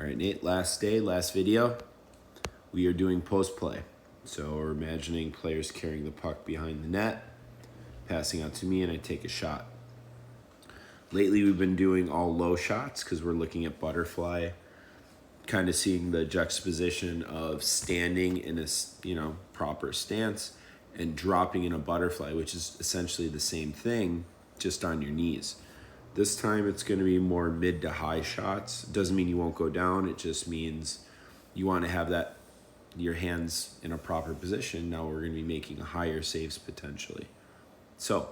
All right, Nate, last day, last video. We are doing post play. So we're imagining players carrying the puck behind the net, passing out to me, and I take a shot. Lately, we've been doing all low shots because we're looking at butterfly, kind of seeing the juxtaposition of standing in a proper stance and dropping in a butterfly, which is essentially the same thing, just on your knees. This time it's going to be more mid to high shots. It doesn't mean you won't go down. It just means you want to have your hands in a proper position. Now we're going to be making higher saves potentially. So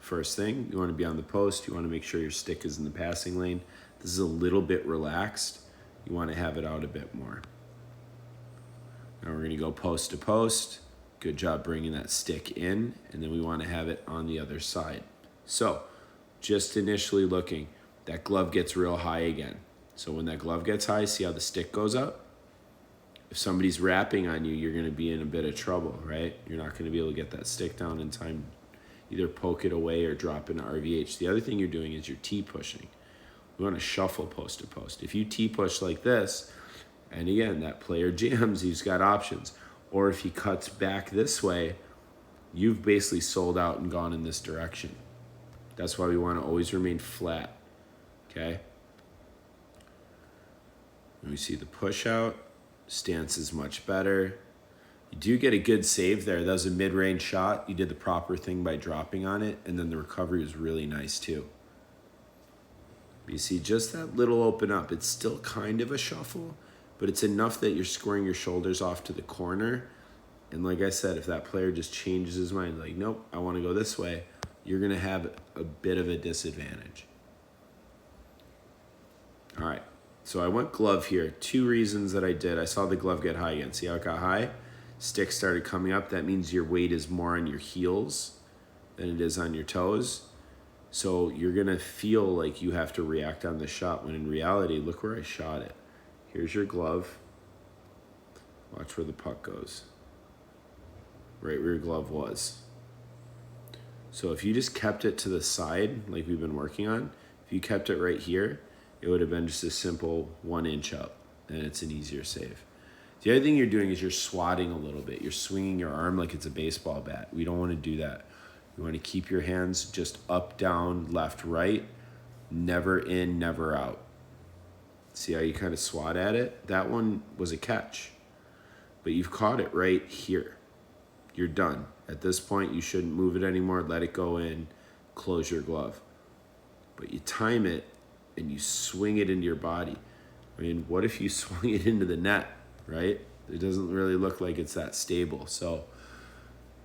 first thing, you want to be on the post. You want to make sure your stick is in the passing lane. This is a little bit relaxed. You want to have it out a bit more. Now we're going to go post to post. Good job bringing that stick in. And then we want to have it on the other side. So just initially looking, that glove gets real high again. So when that glove gets high, see how the stick goes up? If somebody's rapping on you, you're going to be in a bit of trouble, right? You're not going to be able to get that stick down in time, either poke it away or drop into RVH. The other thing you're doing is you're T-pushing. We want to shuffle post to post. If you T-push like this, and again, that player jams, he's got options. Or if he cuts back this way, you've basically sold out and gone in this direction. That's why we want to always remain flat, okay? When we see the push out, stance is much better. You do get a good save there. That was a mid-range shot. You did the proper thing by dropping on it, and then the recovery was really nice too. You see just that little open up. It's still kind of a shuffle, but it's enough that you're squaring your shoulders off to the corner. And like I said, if that player just changes his mind, like, nope, I want to go this way, you're going to have a bit of a disadvantage. All right, so I went glove here. Two reasons that I did. I saw the glove get high again. See how it got high? Stick started coming up. That means your weight is more on your heels than it is on your toes. So you're going to feel like you have to react on the shot, when in reality, look where I shot it. Here's your glove. Watch where the puck goes. Right where your glove was. So if you just kept it to the side, like we've been working on, if you kept it right here, it would have been just a simple 1 inch up, and it's an easier save. The other thing you're doing is you're swatting a little bit. You're swinging your arm like it's a baseball bat. We don't want to do that. You want to keep your hands just up, down, left, right, never in, never out. See how you kind of swat at it? That one was a catch, but you've caught it right here. You're done. At this point, you shouldn't move it anymore. Let it go in, close your glove. But you time it and you swing it into your body. I mean, what if you swung it into the net, right? It doesn't really look like it's that stable. So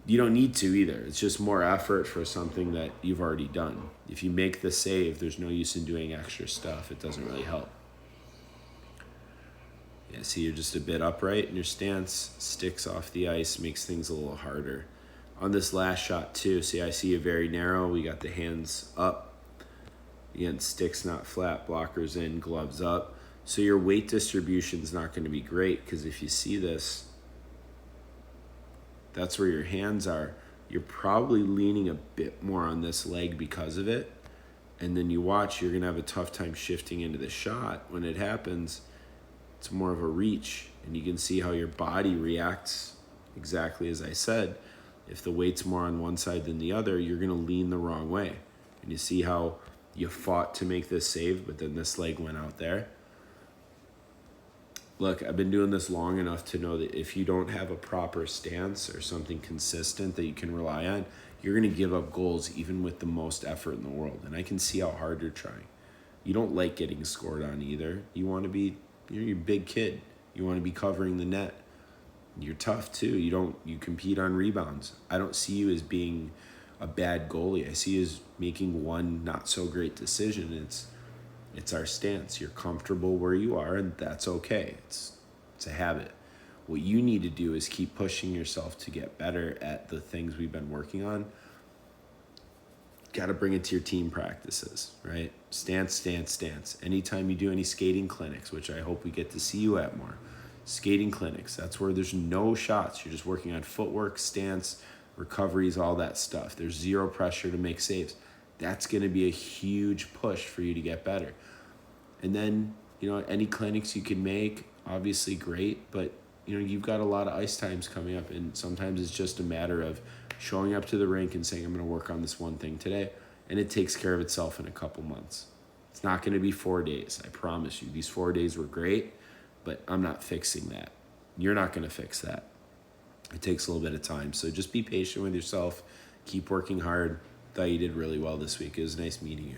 you don't need to either. It's just more effort for something that you've already done. If you make the save, there's no use in doing extra stuff. It doesn't really help. Yeah, see, you're just a bit upright in your stance. Sticks off the ice, makes things a little harder. On this last shot too, see, I see you very narrow. We got the hands up. Again, sticks not flat, blockers in, gloves up. So your weight distribution is not going to be great, because if you see this, that's where your hands are. You're probably leaning a bit more on this leg because of it. And then you watch, you're going to have a tough time shifting into the shot. When it happens, it's more of a reach, and you can see how your body reacts exactly as I said. If the weight's more on one side than the other, you're going to lean the wrong way. And you see how you fought to make this save, but then this leg went out there. Look, I've been doing this long enough to know that if you don't have a proper stance or something consistent that you can rely on, you're going to give up goals even with the most effort in the world. And I can see how hard you're trying. You don't like getting scored on either. You're a big kid. You want to be covering the net. You're tough too. You compete on rebounds. I don't see you as being a bad goalie. I see you as making one not so great decision. It's our stance. You're comfortable where you are, and that's okay. It's a habit. What you need to do is keep pushing yourself to get better at the things we've been working on. Got to bring it to your team practices, right? Stance, stance, stance. Anytime you do any skating clinics, which I hope we get to see you at more, skating clinics, that's where there's no shots. You're just working on footwork, stance, recoveries, all that stuff. There's zero pressure to make saves. That's going to be a huge push for you to get better. And then Any clinics you can make, obviously great, but you've got a lot of ice times coming up, and sometimes it's just a matter of showing up to the rink and saying, I'm going to work on this one thing today, and it takes care of itself in a couple months. It's not going to be 4 days, I promise you. These 4 days were great, but I'm not fixing that. You're not going to fix that. It takes a little bit of time, so just be patient with yourself. Keep working hard. Thought you did really well this week. It was nice meeting you.